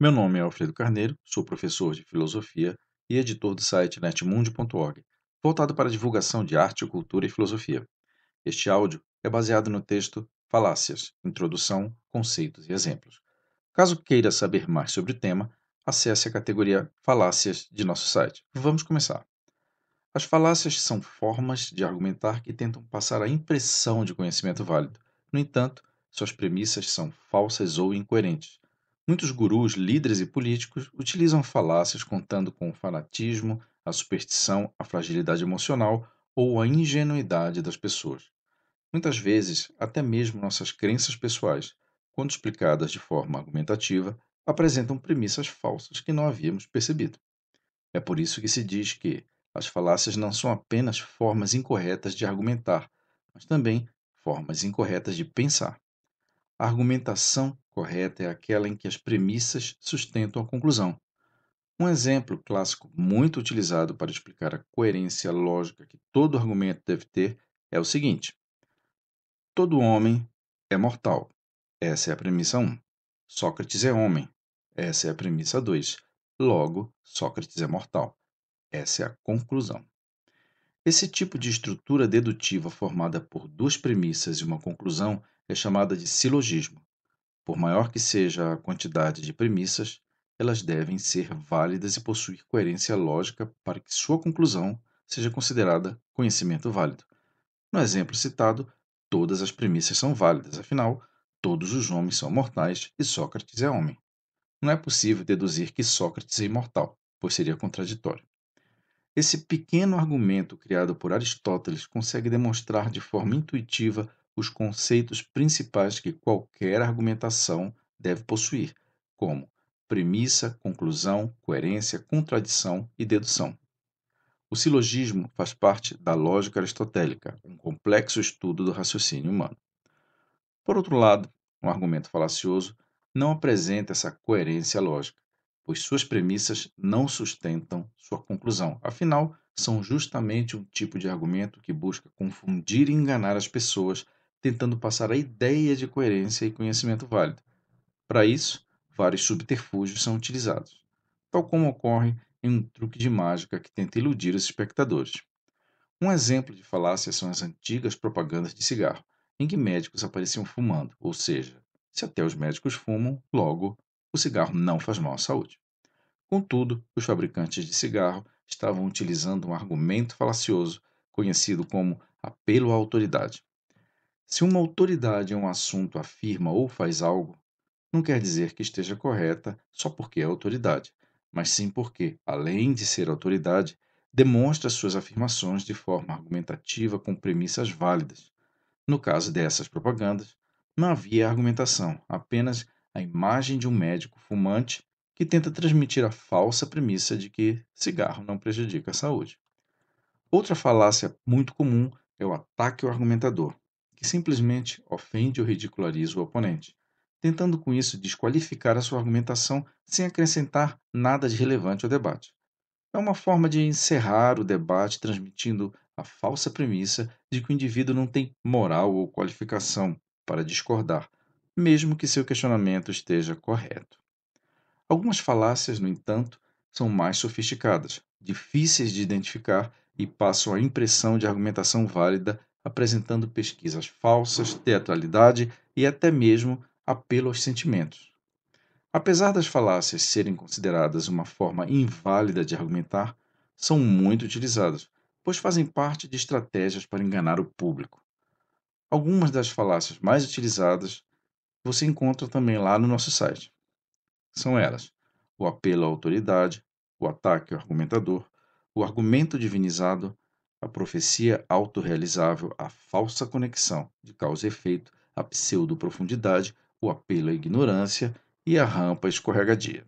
Meu nome é Alfredo Carneiro, sou professor de filosofia e editor do site netmundi.org, voltado para a divulgação de arte, cultura e filosofia. Este áudio é baseado no texto Falácias, Introdução, Conceitos e Exemplos. Caso queira saber mais sobre o tema, acesse a categoria Falácias de nosso site. Vamos começar. As falácias são formas de argumentar que tentam passar a impressão de conhecimento válido. No entanto, suas premissas são falsas ou incoerentes. Muitos gurus, líderes e políticos utilizam falácias contando com o fanatismo, a superstição, a fragilidade emocional ou a ingenuidade das pessoas. Muitas vezes, até mesmo nossas crenças pessoais, quando explicadas de forma argumentativa, apresentam premissas falsas que não havíamos percebido. É por isso que se diz que as falácias não são apenas formas incorretas de argumentar, mas também formas incorretas de pensar. A argumentação correta é aquela em que as premissas sustentam a conclusão. Um exemplo clássico muito utilizado para explicar a coerência lógica que todo argumento deve ter é o seguinte: todo homem é mortal. Essa é a premissa 1. Sócrates é homem. Essa é a premissa 2. Logo, Sócrates é mortal. Essa é a conclusão. Esse tipo de estrutura dedutiva formada por duas premissas e uma conclusão é chamada de silogismo. Por maior que seja a quantidade de premissas, elas devem ser válidas e possuir coerência lógica para que sua conclusão seja considerada conhecimento válido. No exemplo citado, todas as premissas são válidas, afinal, todos os homens são mortais e Sócrates é homem. Não é possível deduzir que Sócrates é imortal, pois seria contraditório. Esse pequeno argumento criado por Aristóteles consegue demonstrar de forma intuitiva os conceitos principais que qualquer argumentação deve possuir, como premissa, conclusão, coerência, contradição e dedução. O silogismo faz parte da lógica aristotélica, um complexo estudo do raciocínio humano. Por outro lado, um argumento falacioso não apresenta essa coerência lógica, pois suas premissas não sustentam sua conclusão. Afinal, são justamente um tipo de argumento que busca confundir e enganar as pessoas, tentando passar a ideia de coerência e conhecimento válido. Para isso, vários subterfúgios são utilizados, tal como ocorre em um truque de mágica que tenta iludir os espectadores. Um exemplo de falácia são as antigas propagandas de cigarro, em que médicos apareciam fumando, ou seja, se até os médicos fumam, logo, o cigarro não faz mal à saúde. Contudo, os fabricantes de cigarro estavam utilizando um argumento falacioso, conhecido como apelo à autoridade. Se uma autoridade em um assunto afirma ou faz algo, não quer dizer que esteja correta só porque é autoridade, mas sim porque, além de ser autoridade, demonstra suas afirmações de forma argumentativa com premissas válidas. No caso dessas propagandas, não havia argumentação, apenas a imagem de um médico fumante que tenta transmitir a falsa premissa de que cigarro não prejudica a saúde. Outra falácia muito comum é o ataque ao argumentador, que simplesmente ofende ou ridiculariza o oponente, tentando com isso desqualificar a sua argumentação sem acrescentar nada de relevante ao debate. É uma forma de encerrar o debate transmitindo a falsa premissa de que o indivíduo não tem moral ou qualificação para discordar, mesmo que seu questionamento esteja correto. Algumas falácias, no entanto, são mais sofisticadas, difíceis de identificar e passam a impressão de argumentação válida, apresentando pesquisas falsas, teatralidade e até mesmo apelo aos sentimentos. Apesar das falácias serem consideradas uma forma inválida de argumentar, são muito utilizadas, pois fazem parte de estratégias para enganar o público. Algumas das falácias mais utilizadas você encontra também lá no nosso site. São elas: o apelo à autoridade, o ataque ao argumentador, o argumento divinizado, a profecia autorrealizável, a falsa conexão de causa e efeito, a pseudoprofundidade, o apelo à ignorância e a rampa escorregadia.